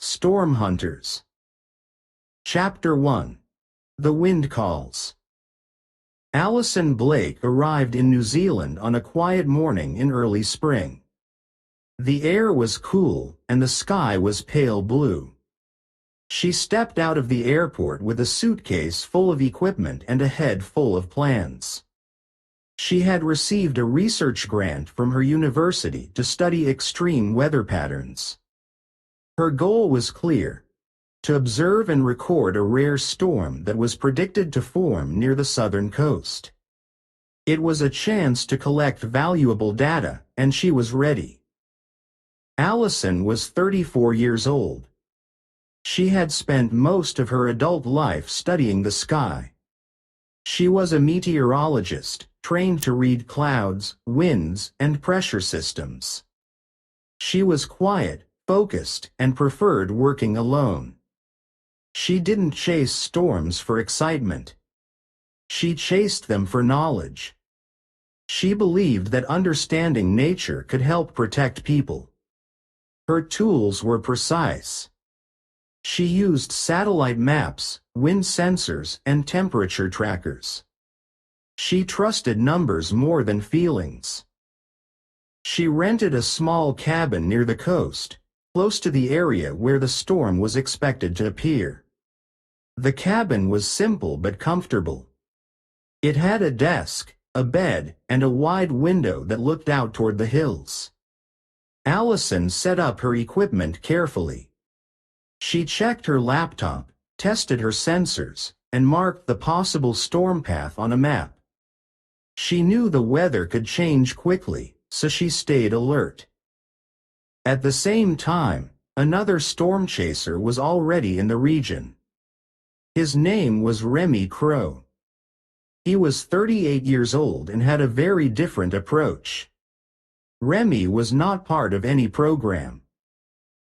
Storm Hunters. Chapter 1. The Wind Calls. Allison Blake arrived in New Zealand on a quiet morning in early spring. The air was cool, and the sky was pale blue. She stepped out of the airport with a suitcase full of equipment and a head full of plans. She had received a research grant from her university to study extreme weather patterns. Her goal was clear: to observe and record a rare storm that was predicted to form near the southern coast. It was a chance to collect valuable data, and she was ready. Allison was 34 years old. She had spent most of her adult life studying the sky. She was a meteorologist, trained to read clouds, winds, and pressure systems. She was quiet, focused, and preferred working alone. She didn't chase storms for excitement. She chased them for knowledge. She believed that understanding nature could help protect people. Her tools were precise. She used satellite maps, wind sensors, and temperature trackers. She trusted numbers more than feelings. She rented a small cabin near the coast, close to the area where the storm was expected to appear. The cabin was simple but comfortable. It had a desk, a bed, and a wide window that looked out toward the hills. Allison set up her equipment carefully. She checked her laptop, tested her sensors, and marked the possible storm path on a map. She knew the weather could change quickly, so she stayed alert. At the same time, another storm chaser was already in the region. His name was Remy. He was 38 years old and had a very different approach. Remy was not part of any program.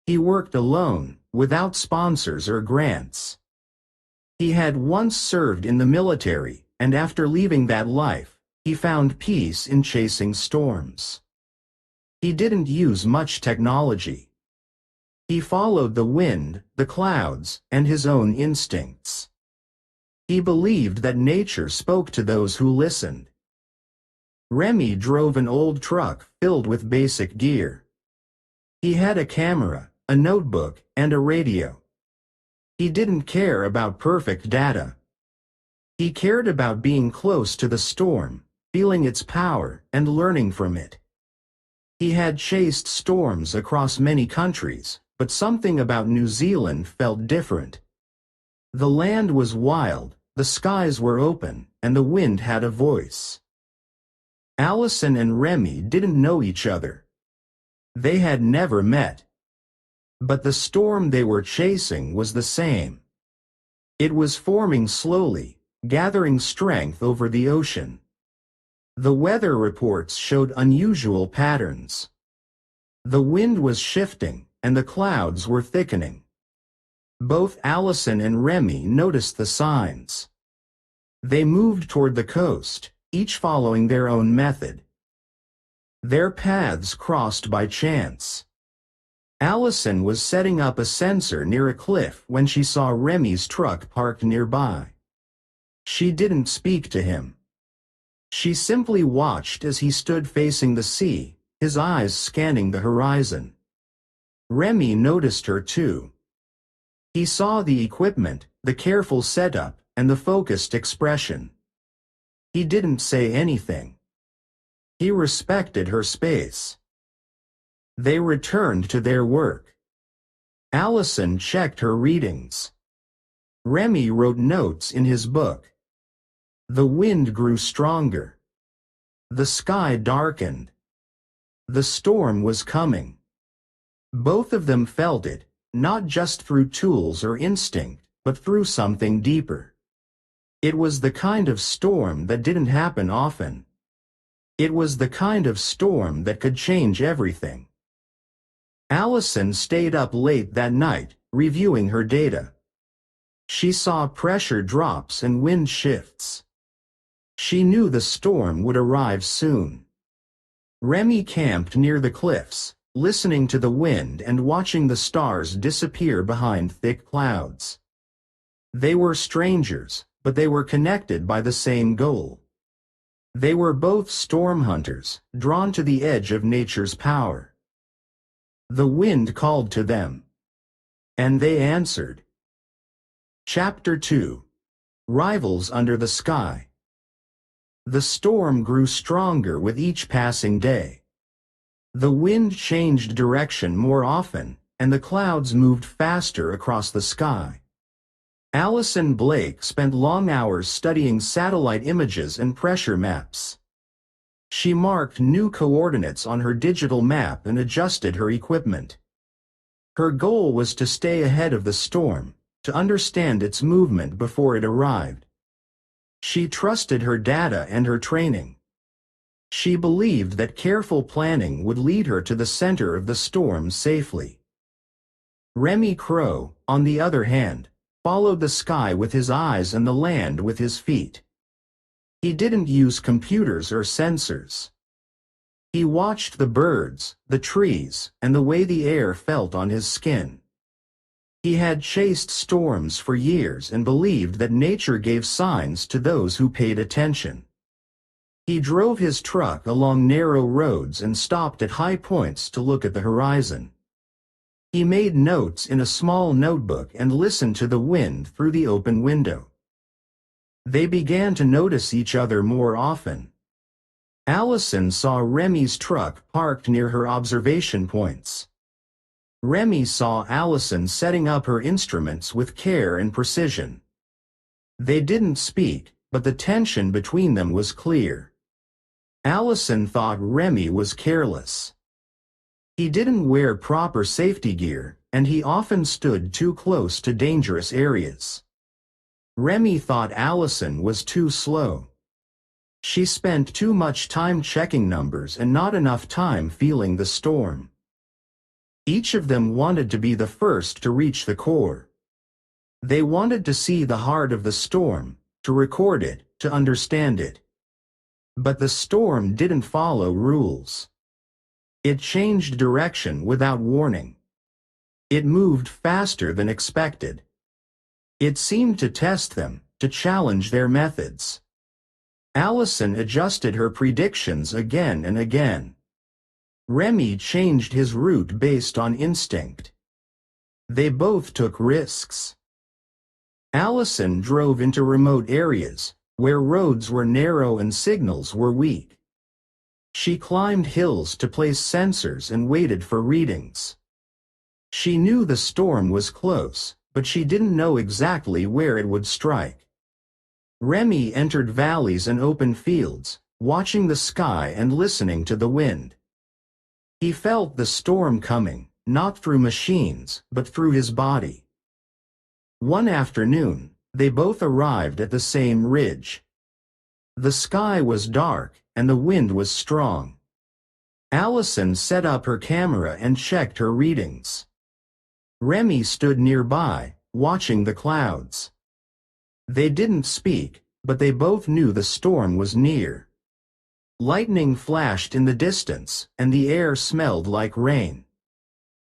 He worked alone, without sponsors or grants. He had once served in the military, and after leaving that life, he found peace in chasing storms. He didn't use much technology. He followed the wind, the clouds, and his own instincts. He believed that nature spoke to those who listened. Remy drove an old truck filled with basic gear. He had a camera, a notebook, and a radio. He didn't care about perfect data. He cared about being close to the storm, feeling its power, and learning from it. He had chased storms across many countries, but something about New Zealand felt different. The land was wild, the skies were open, and the wind had a voice. Allison and Remy didn't know each other. They had never met. But the storm they were chasing was the same. It was forming slowly, gathering strength over the ocean. The weather reports showed unusual patterns. The wind was shifting, and the clouds were thickening. Both Allison and Remy noticed the signs. They moved toward the coast, each following their own method. Their paths crossed by chance. Allison was setting up a sensor near a cliff when she saw Remy's truck parked nearby. She didn't speak to him. She simply watched as he stood facing the sea, his eyes scanning the horizon. Remy noticed her too. He saw the equipment, the careful setup, and the focused expression. He didn't say anything. He respected her space. They returned to their work. Allison checked her readings. Remy wrote notes in his book. The wind grew stronger. The sky darkened. The storm was coming. Both of them felt it, not just through tools or instinct, but through something deeper. It was the kind of storm that didn't happen often. It was the kind of storm that could change everything. Allison stayed up late that night, reviewing her data. She saw pressure drops and wind shifts. She knew the storm would arrive soon. Remy camped near the cliffs, listening to the wind and watching the stars disappear behind thick clouds. They were strangers, but they were connected by the same goal. They were both storm hunters, drawn to the edge of nature's power. The wind called to them, and they answered. Chapter 2. Rivals Under the Sky. The storm grew stronger with each passing day. The wind changed direction more often, and the clouds moved faster across the sky. Allison Blake spent long hours studying satellite images and pressure maps. She marked new coordinates on her digital map and adjusted her equipment. Her goal was to stay ahead of the storm, to understand its movement before it arrived. She trusted her data and her training. She believed that careful planning would lead her to the center of the storm safely. Remy Crow, on the other hand, followed the sky with his eyes and the land with his feet. He didn't use computers or sensors. He watched the birds, the trees, and the way the air felt on his skin. He had chased storms for years and believed that nature gave signs to those who paid attention. He drove his truck along narrow roads and stopped at high points to look at the horizon. He made notes in a small notebook and listened to the wind through the open window. They began to notice each other more often. Allison saw Remy's truck parked near her observation points. Remy saw Allison setting up her instruments with care and precision. They didn't speak, but the tension between them was clear. Allison thought Remy was careless. He didn't wear proper safety gear, and he often stood too close to dangerous areas. Remy thought Allison was too slow. She spent too much time checking numbers and not enough time feeling the storm. Each of them wanted to be the first to reach the core. They wanted to see the heart of the storm, to record it, to understand it. But the storm didn't follow rules. It changed direction without warning. It moved faster than expected. It seemed to test them, to challenge their methods. Allison adjusted her predictions again and again. Remy changed his route based on instinct. They both took risks. Allison drove into remote areas, where roads were narrow and signals were weak. She climbed hills to place sensors and waited for readings. She knew the storm was close, but she didn't know exactly where it would strike. Remy entered valleys and open fields, watching the sky and listening to the wind. He felt the storm coming, not through machines, but through his body. One afternoon, they both arrived at the same ridge. The sky was dark, and the wind was strong. Allison set up her camera and checked her readings. Remy stood nearby, watching the clouds. They didn't speak, but they both knew the storm was near. Lightning flashed in the distance, and the air smelled like rain.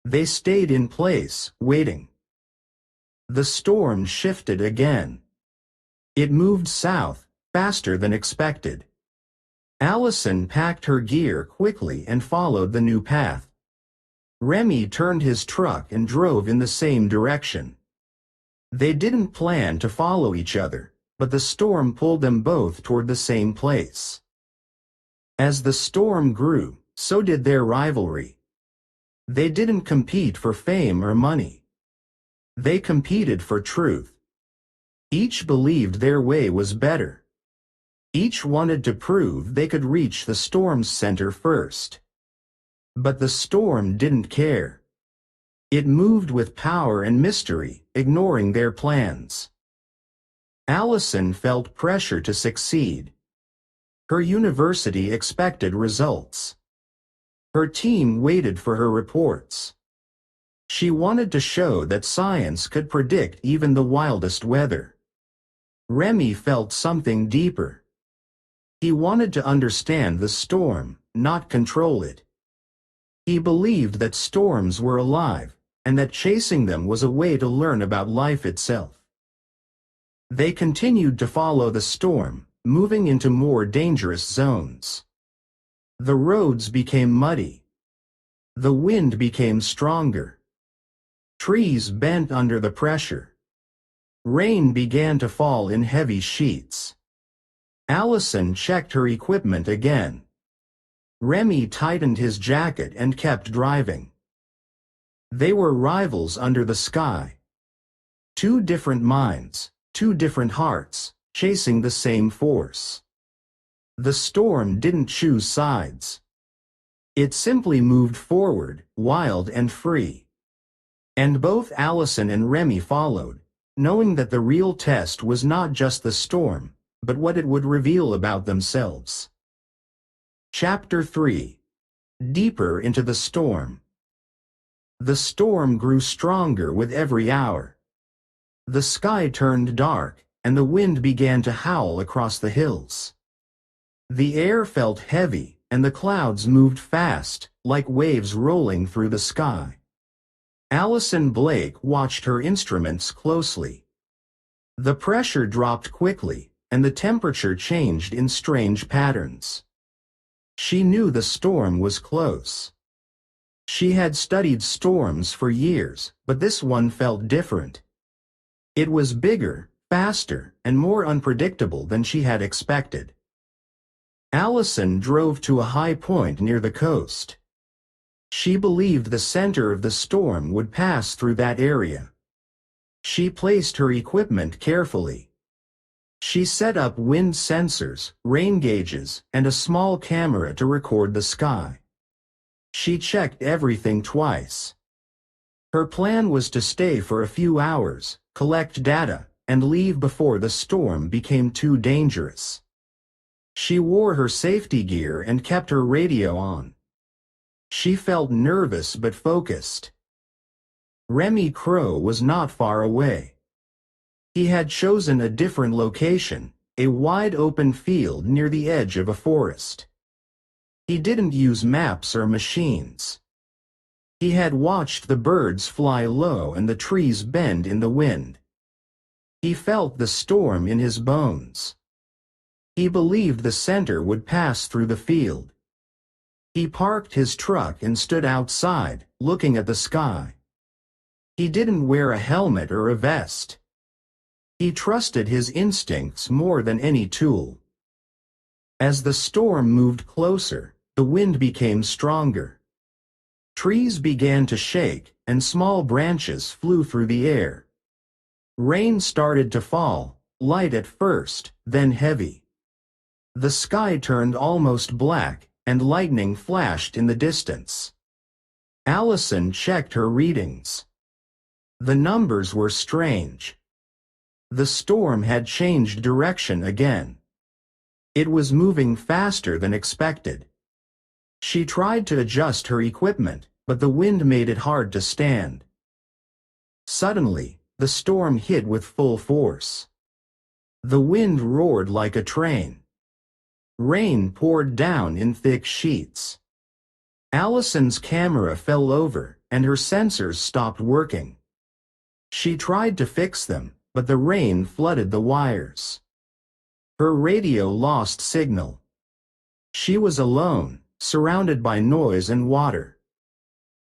They stayed in place, waiting. The storm shifted again. It moved south, faster than expected. Allison packed her gear quickly and followed the new path. Remy turned his truck and drove in the same direction. They didn't plan to follow each other, but the storm pulled them both toward the same place. As the storm grew, so did their rivalry. They didn't compete for fame or money. They competed for truth. Each believed their way was better. Each wanted to prove they could reach the storm's center first. But the storm didn't care. It moved with power and mystery, ignoring their plans. Allison felt pressure to succeed. Her university expected results. Her team waited for her reports. She wanted to show that science could predict even the wildest weather. Remy felt something deeper. He wanted to understand the storm, not control it. He believed that storms were alive, and that chasing them was a way to learn about life itself. They continued to follow the storm, moving into more dangerous zones. The roads became muddy. The wind became stronger. Trees bent under the pressure. Rain began to fall in heavy sheets. Allison checked her equipment again. Remy tightened his jacket and kept driving. They were rivals under the sky. Two different minds, two different hearts, chasing the same force. The storm didn't choose sides. It simply moved forward, wild and free. And both Allison and Remy followed, knowing that the real test was not just the storm, but what it would reveal about themselves. Chapter 3. Deeper into the storm. The storm grew stronger with every hour. The sky turned dark, and the wind began to howl across the hills. The air felt heavy, and the clouds moved fast, like waves rolling through the sky. Allison Blake watched her instruments closely. The pressure dropped quickly, and the temperature changed in strange patterns. She knew the storm was close. She had studied storms for years, but this one felt different. It was bigger, faster, and more unpredictable than she had expected. Allison drove to a high point near the coast. She believed the center of the storm would pass through that area. She placed her equipment carefully. She set up wind sensors, rain gauges, and a small camera to record the sky. She checked everything twice. Her plan was to stay for a few hours, collect data, and leave before the storm became too dangerous. She wore her safety gear and kept her radio on. She felt nervous but focused. Remy Crow was not far away. He had chosen a different location, a wide open field near the edge of a forest. He didn't use maps or machines. He had watched the birds fly low and the trees bend in the wind. He felt the storm in his bones. He believed the center would pass through the field. He parked his truck and stood outside, looking at the sky. He didn't wear a helmet or a vest. He trusted his instincts more than any tool. As the storm moved closer, the wind became stronger. Trees began to shake, and small branches flew through the air. Rain started to fall, light at first, then heavy. The sky turned almost black, and lightning flashed in the distance. Allison checked her readings. The numbers were strange. The storm had changed direction again. It was moving faster than expected. She tried to adjust her equipment, but the wind made it hard to stand. Suddenly, the storm hit with full force. The wind roared like a train. Rain poured down in thick sheets. Allison's camera fell over, and her sensors stopped working. She tried to fix them, but the rain flooded the wires. Her radio lost signal. She was alone, surrounded by noise and water.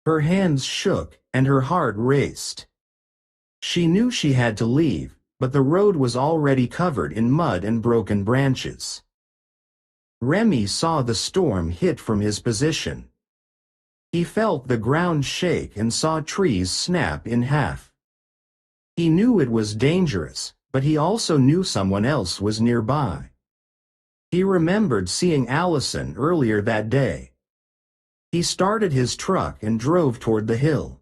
Her hands shook, and her heart raced. She knew she had to leave, but the road was already covered in mud and broken branches. Remy saw the storm hit from his position. He felt the ground shake and saw trees snap in half. He knew it was dangerous, but he also knew someone else was nearby. He remembered seeing Allison earlier that day. He started his truck and drove toward the hill.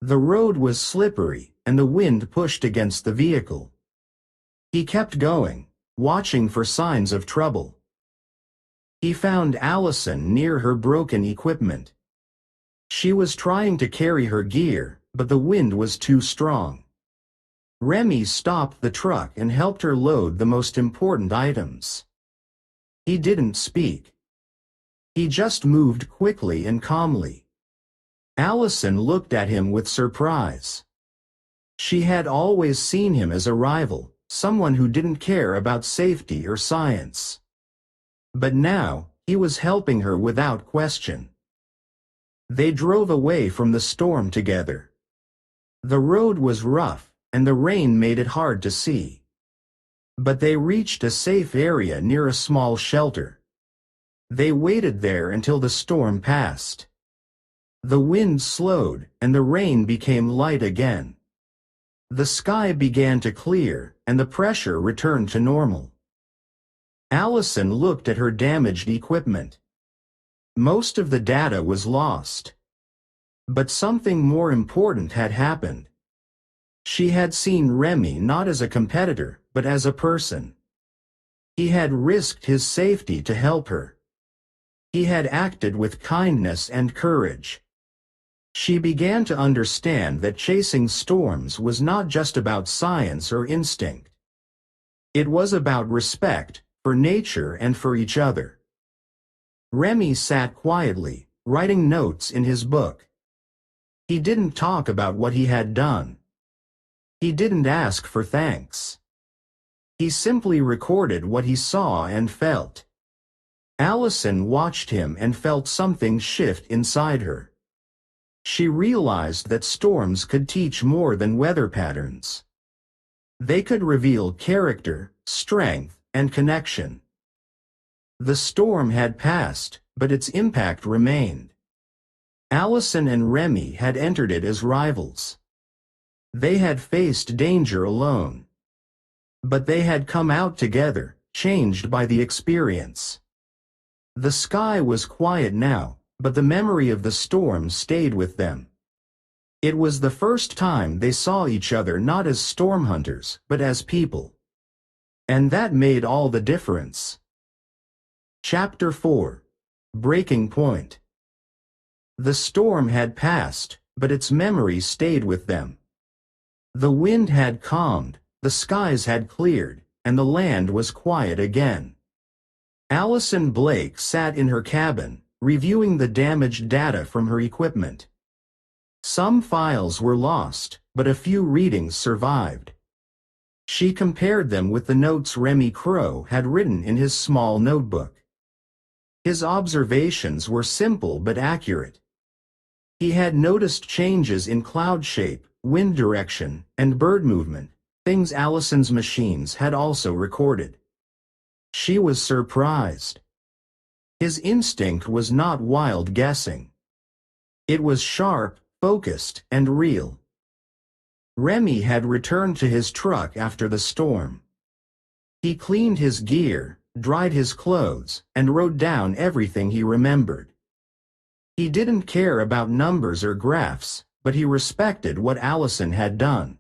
The road was slippery, and the wind pushed against the vehicle. He kept going, watching for signs of trouble. He found Allison near her broken equipment. She was trying to carry her gear, but the wind was too strong. Remy stopped the truck and helped her load the most important items. He didn't speak. He just moved quickly and calmly. Allison looked at him with surprise. She had always seen him as a rival, someone who didn't care about safety or science. But now, he was helping her without question. They drove away from the storm together. The road was rough, and the rain made it hard to see. But they reached a safe area near a small shelter. They waited there until the storm passed. The wind slowed, and the rain became light again. The sky began to clear, and the pressure returned to normal. Allison looked at her damaged equipment. Most of the data was lost. But something more important had happened. She had seen Remy not as a competitor, but as a person. He had risked his safety to help her. He had acted with kindness and courage. She began to understand that chasing storms was not just about science or instinct. It was about respect, for nature and for each other. Remy sat quietly, writing notes in his book. He didn't talk about what he had done. He didn't ask for thanks. He simply recorded what he saw and felt. Allison watched him and felt something shift inside her. She realized that storms could teach more than weather patterns. They could reveal character, strength, and connection. The storm had passed, but its impact remained. Allison and Remy had entered it as rivals. They had faced danger alone. But they had come out together, changed by the experience. The sky was quiet now, but the memory of the storm stayed with them. It was the first time they saw each other not as storm hunters, but as people. And that made all the difference. Chapter 4. Breaking Point. The storm had passed, but its memory stayed with them. The wind had calmed, the skies had cleared, and the land was quiet again. Allison Blake sat in her cabin, reviewing the damaged data from her equipment. Some files were lost, but a few readings survived. She compared them with the notes Remy Crow had written in his small notebook. His observations were simple but accurate. He had noticed changes in cloud shape, wind direction, and bird movement, things Allison's machines had also recorded. She was surprised. His instinct was not wild guessing. It was sharp, focused, and real. Remy had returned to his truck after the storm. He cleaned his gear, dried his clothes, and wrote down everything he remembered. He didn't care about numbers or graphs, but he respected what Allison had done.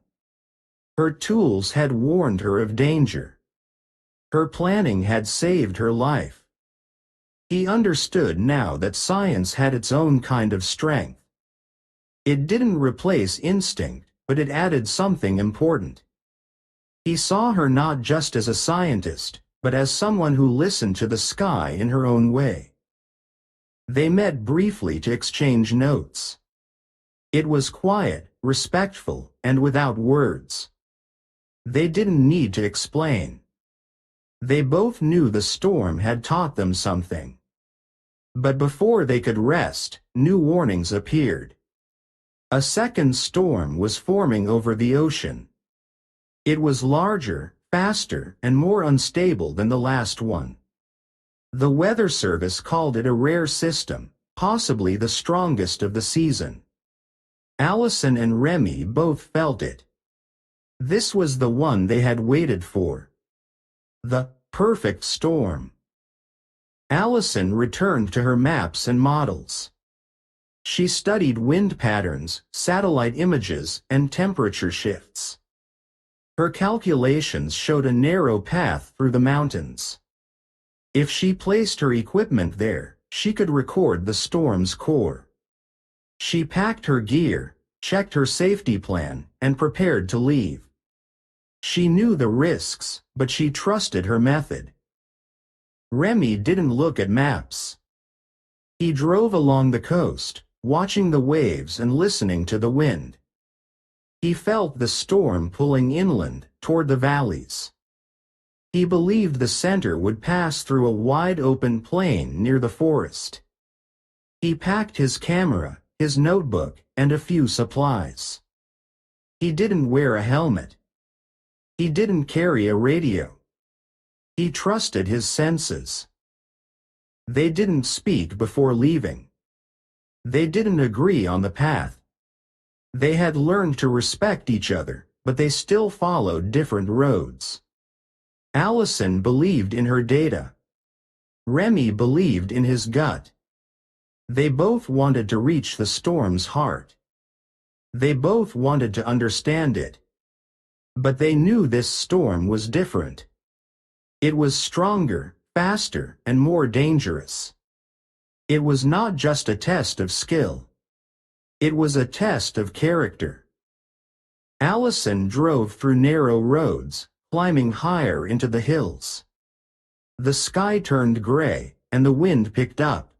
Her tools had warned her of danger. Her planning had saved her life. He understood now that science had its own kind of strength. It didn't replace instinct, but it added something important. He saw her not just as a scientist, but as someone who listened to the sky in her own way. They met briefly to exchange notes. It was quiet, respectful, and without words. They didn't need to explain. They both knew the storm had taught them something. But before they could rest, new warnings appeared. A second storm was forming over the ocean. It was larger, faster, and more unstable than the last one. The Weather Service called it a rare system, possibly the strongest of the season. Allison and Remy both felt it. This was the one they had waited for. The perfect storm. Allison returned to her maps and models. She studied wind patterns, satellite images, and temperature shifts. Her calculations showed a narrow path through the mountains. If she placed her equipment there, she could record the storm's core. She packed her gear, checked her safety plan, and prepared to leave. She knew the risks, but she trusted her method. Remy didn't look at maps. He drove along the coast, watching the waves and listening to the wind. He felt the storm pulling inland, toward the valleys. He believed the center would pass through a wide-open plain near the forest. He packed his camera, his notebook, and a few supplies. He didn't wear a helmet. He didn't carry a radio. He trusted his senses. They didn't speak before leaving. They didn't agree on the path. They had learned to respect each other, but they still followed different roads. Allison believed in her data. Remy believed in his gut. They both wanted to reach the storm's heart. They both wanted to understand it. But they knew this storm was different. It was stronger, faster, and more dangerous. It was not just a test of skill. It was a test of character. Allison drove through narrow roads, climbing higher into the hills. The sky turned gray, and the wind picked up.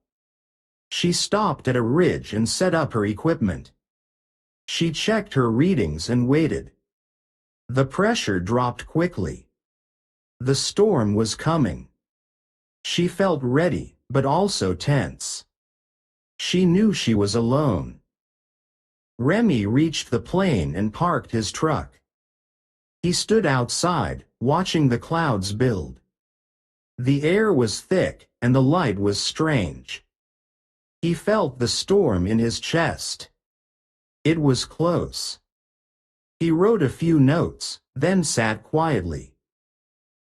She stopped at a ridge and set up her equipment. She checked her readings and waited. The pressure dropped quickly. The storm was coming. She felt ready, but also tense. She knew she was alone. Remy reached the plain and parked his truck. He stood outside, watching the clouds build. The air was thick, and the light was strange. He felt the storm in his chest. It was close. He wrote a few notes, then sat quietly.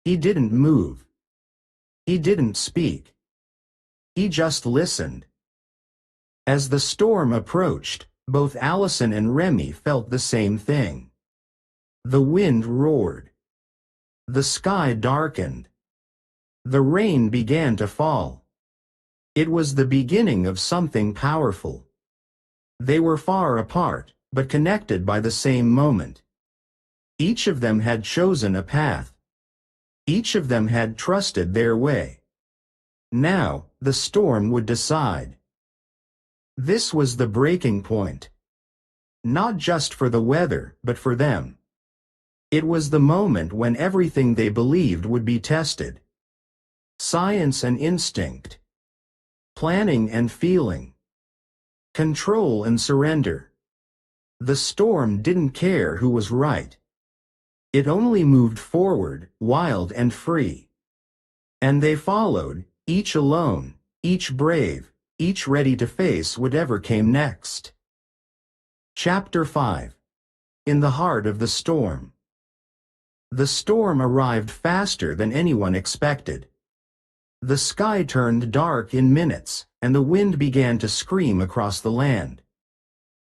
He didn't move. He didn't speak. He just listened. As the storm approached, both Allison and Remy felt the same thing. The wind roared. The sky darkened. The rain began to fall. It was the beginning of something powerful. They were far apart, but connected by the same moment. Each of them had chosen a path. Each of them had trusted their way. Now, the storm would decide. This was the breaking point. Not just for the weather, but for them. It was the moment when everything they believed would be tested. Science and instinct. Planning and feeling. Control and surrender. The storm didn't care who was right. It only moved forward, wild and free. And they followed, each alone, each brave, each ready to face whatever came next. Chapter 5. In the Heart of the Storm. The storm arrived faster than anyone expected. The sky turned dark in minutes, and the wind began to scream across the land.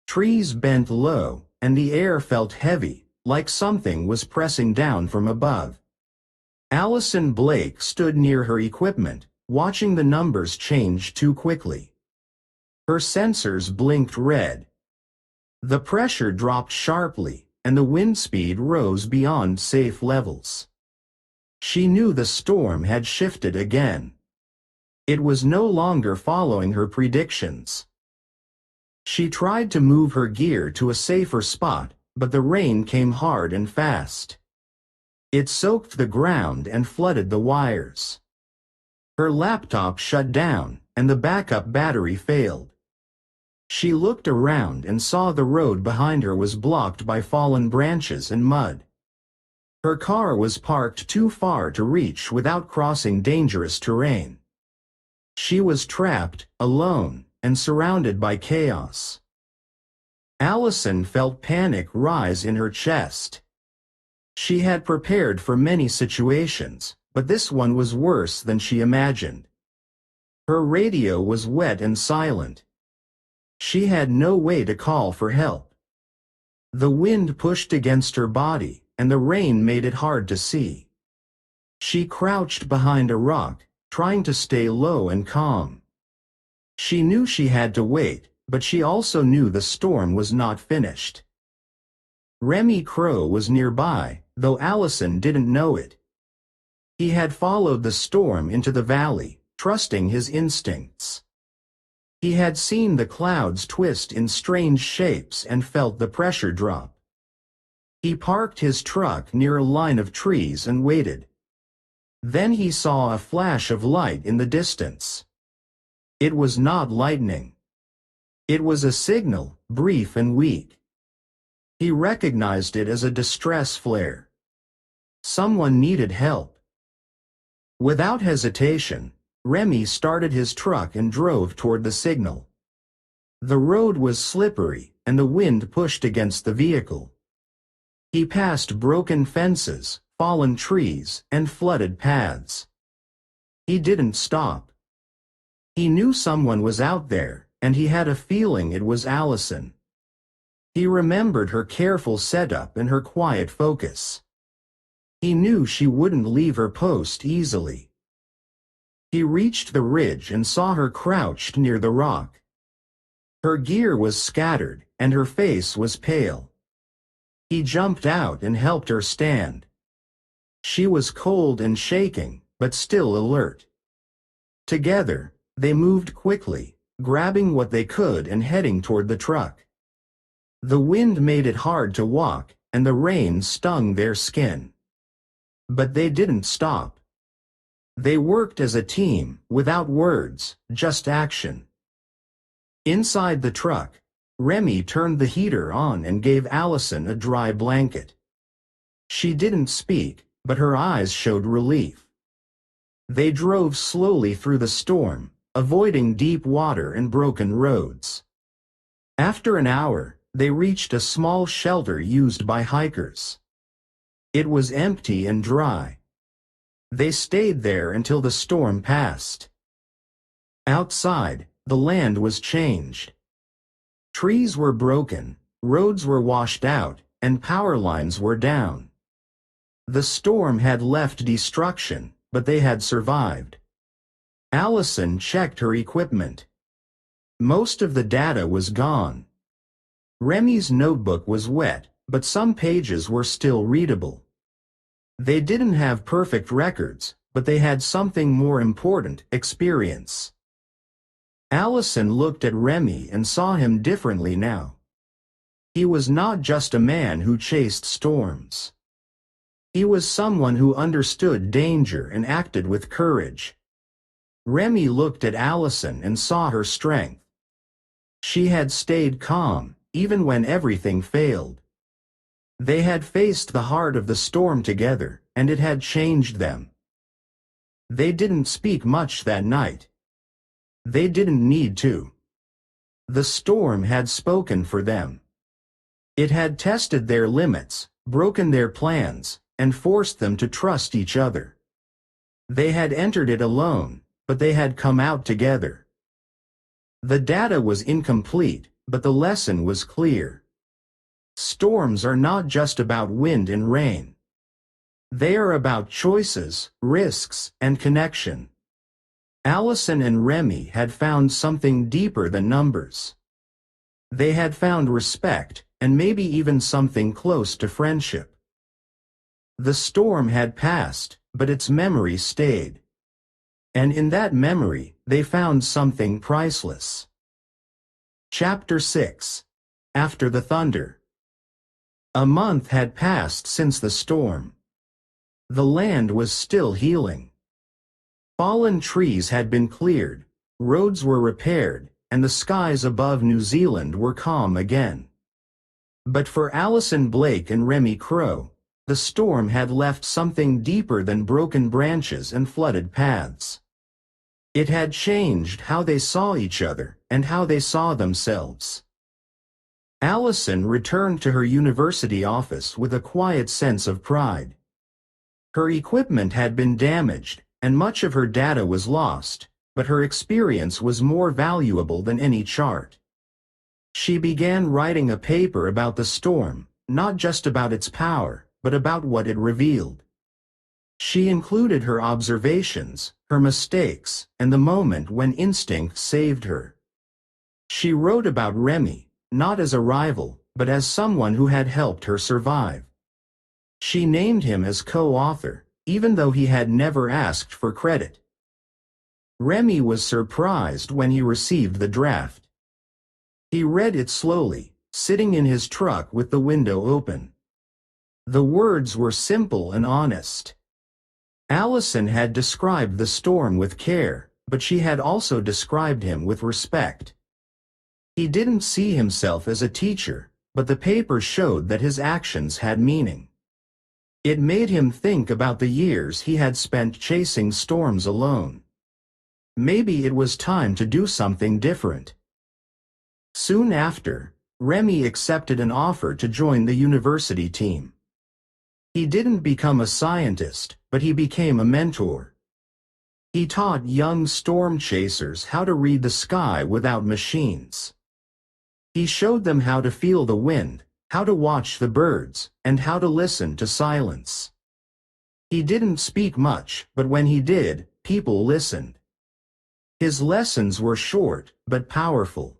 Trees bent low, and the air felt heavy, like something was pressing down from above. Allison Blake stood near her equipment, watching the numbers change too quickly. Her sensors blinked red. The pressure dropped sharply, and the wind speed rose beyond safe levels. She knew the storm had shifted again. It was no longer following her predictions. She tried to move her gear to a safer spot, but the rain came hard and fast. It soaked the ground and flooded the wires. Her laptop shut down, and the backup battery failed. She looked around and saw the road behind her was blocked by fallen branches and mud. Her car was parked too far to reach without crossing dangerous terrain. She was trapped, alone, and surrounded by chaos. Allison felt panic rise in her chest. She had prepared for many situations, but this one was worse than she imagined. Her radio was wet and silent. She had no way to call for help. The wind pushed against her body, and the rain made it hard to see. She crouched behind a rock, trying to stay low and calm. She knew she had to wait, but she also knew the storm was not finished. Remy Crow was nearby, though Allison didn't know it. He had followed the storm into the valley, trusting his instincts. He had seen the clouds twist in strange shapes and felt the pressure drop. He parked his truck near a line of trees and waited. Then he saw a flash of light in the distance. It was not lightning. It was a signal, brief and weak. He recognized it as a distress flare. Someone needed help. Without hesitation, Remy started his truck and drove toward the signal. The road was slippery, and the wind pushed against the vehicle. He passed broken fences, fallen trees, and flooded paths. He didn't stop. He knew someone was out there, and he had a feeling it was Allison. He remembered her careful setup and her quiet focus. He knew she wouldn't leave her post easily. He reached the ridge and saw her crouched near the rock. Her gear was scattered, and her face was pale. He jumped out and helped her stand. She was cold and shaking, but still alert. Together, they moved quickly, grabbing what they could and heading toward the truck. The wind made it hard to walk, and the rain stung their skin. But they didn't stop. They worked as a team, without words, just action. Inside the truck, Remy turned the heater on and gave Allison a dry blanket. She didn't speak, but her eyes showed relief. They drove slowly through the storm, avoiding deep water and broken roads. After an hour, they reached a small shelter used by hikers. It was empty and dry. They stayed there until the storm passed. Outside, the land was changed. Trees were broken, roads were washed out, and power lines were down. The storm had left destruction, but they had survived. Allison checked her equipment. Most of the data was gone. Remy's notebook was wet, but some pages were still readable. They didn't have perfect records, but they had something more important: experience. Allison looked at Remy and saw him differently now. He was not just a man who chased storms. He was someone who understood danger and acted with courage. Remy looked at Allison and saw her strength. She had stayed calm, even when everything failed. They had faced the heart of the storm together, and it had changed them. They didn't speak much that night. They didn't need to. The storm had spoken for them. It had tested their limits, broken their plans, and forced them to trust each other. They had entered it alone, but they had come out together. The data was incomplete, but the lesson was clear. Storms are not just about wind and rain. They are about choices, risks, and connection. Allison and Remy had found something deeper than numbers. They had found respect, and maybe even something close to friendship. The storm had passed, but its memory stayed. And in that memory, they found something priceless. Chapter 6. After the Thunder. A month had passed since the storm. The land was still healing. Fallen trees had been cleared, roads were repaired, and the skies above New Zealand were calm again. But for Allison Blake and Remy Crow, the storm had left something deeper than broken branches and flooded paths. It had changed how they saw each other and how they saw themselves. Allison returned to her university office with a quiet sense of pride. Her equipment had been damaged, and much of her data was lost, but her experience was more valuable than any chart. She began writing a paper about the storm, not just about its power, but about what it revealed. She included her observations, her mistakes, and the moment when instinct saved her. She wrote about Remy, not as a rival, but as someone who had helped her survive. She named him as co-author, even though he had never asked for credit. Remy was surprised when he received the draft. He read it slowly, sitting in his truck with the window open. The words were simple and honest. Allison had described the storm with care, but she had also described him with respect. He didn't see himself as a teacher, but the paper showed that his actions had meaning. It made him think about the years he had spent chasing storms alone. Maybe it was time to do something different. Soon after, Remy accepted an offer to join the university team. He didn't become a scientist, but he became a mentor. He taught young storm chasers how to read the sky without machines. He showed them how to feel the wind, how to watch the birds, and how to listen to silence. He didn't speak much, but when he did, people listened. His lessons were short, but powerful.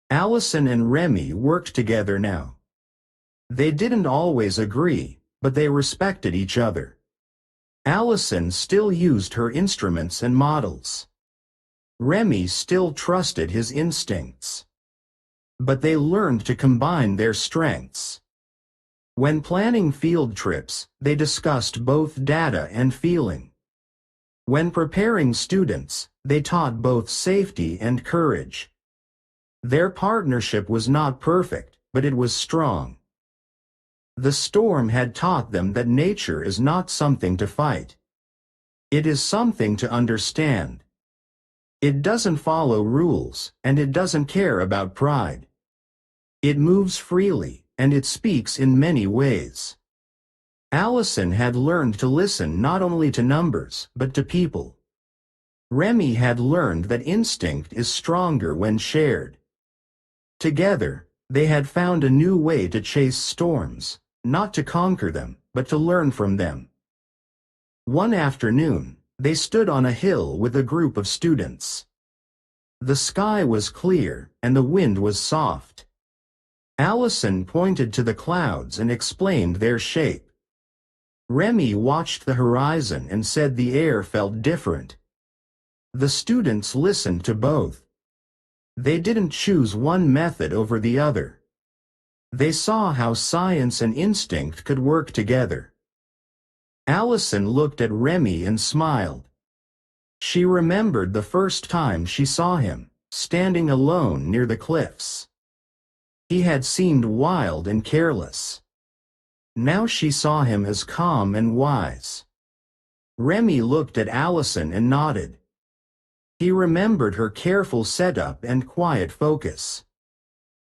Allison and Remy worked together now. They didn't always agree, but they respected each other. Allison still used her instruments and models. Remy still trusted his instincts. But they learned to combine their strengths. When planning field trips, they discussed both data and feeling. When preparing students, they taught both safety and courage. Their partnership was not perfect, but it was strong. The storm had taught them that nature is not something to fight. It is something to understand. It doesn't follow rules, and it doesn't care about pride. It moves freely, and it speaks in many ways. Allison had learned to listen not only to numbers, but to people. Remy had learned that instinct is stronger when shared. Together, they had found a new way to chase storms, not to conquer them, but to learn from them. One afternoon, they stood on a hill with a group of students. The sky was clear, and the wind was soft. Allison pointed to the clouds and explained their shape. Remy watched the horizon and said the air felt different. The students listened to both. They didn't choose one method over the other. They saw how science and instinct could work together. Allison looked at Remy and smiled. She remembered the first time she saw him, standing alone near the cliffs. He had seemed wild and careless. Now she saw him as calm and wise. Remy looked at Allison and nodded. He remembered her careful setup and quiet focus.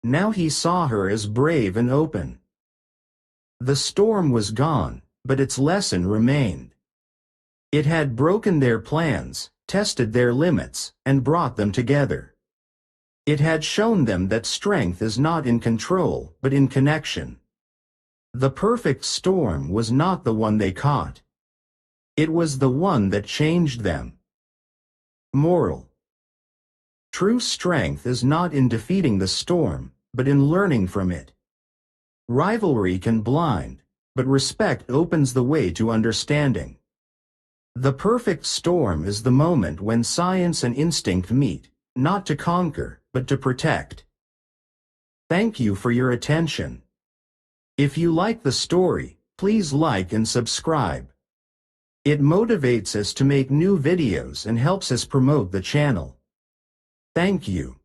Now he saw her as brave and open. The storm was gone, but its lesson remained. It had broken their plans, tested their limits, and brought them together. It had shown them that strength is not in control, but in connection. The perfect storm was not the one they caught. It was the one that changed them. Moral: true strength is not in defeating the storm, but in learning from it. Rivalry can blind, but respect opens the way to understanding. The perfect storm is the moment when science and instinct meet, not to conquer, but to protect. Thank you for your attention. If you like the story, please like and subscribe. It motivates us to make new videos and helps us promote the channel. Thank you.